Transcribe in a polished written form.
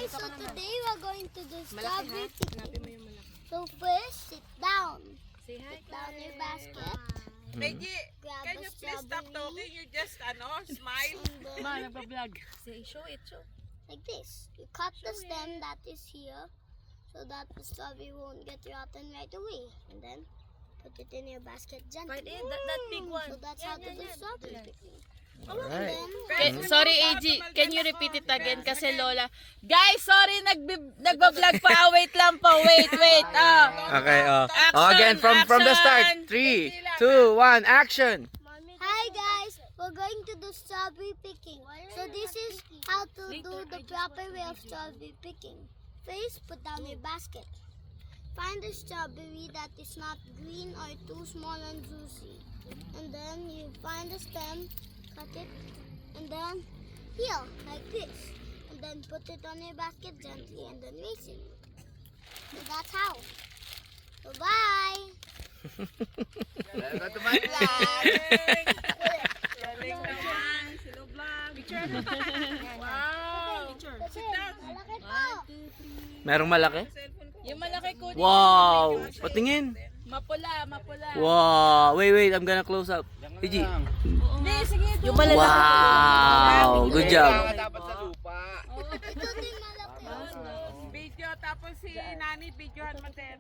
so today we're going to do strawberry picking. mo yung malaki. So first, sit down. Say hi, Sit down your basket. Reggie, Grab can a you please stop strawberry. talking? You just, smile. And then, Ma, nagpa-vlog. Say, show it, show. like this. You cut the stem that is here so that the strawberry won't get rotten right away. And then put it in your basket gently. Right in, that big one. So that's how to do strawberry picking. Alright. And then, Sorry, AG. Can you repeat it again? Kasi Lola. Guys, sorry, nagbablog pa. Wait lang po. Wait. Okay, Action, again from the action. start. 3, 2, 1, action. hi guys, we're going to do strawberry picking. So this is how to do the proper way of strawberry picking. First, put down your basket. Find a strawberry that is not green or too small and juicy. And then you find the stem, cut it, and then peel like this. And then put it on your basket gently and then mix it. So that's how. So bye! Welcome to my vlog. Galing naman. Silo vlog. Picture. Wow. Kasi malaki po. Merong malaki? Yung malaki ko. Wow! Patingin. Mapula. Wow! Wait, I'm gonna close up. PG. Yung malaki. Wow! Good job. Dapat sa lupa. Ito din malaki. Video, tapos si Nani, videohan mo din.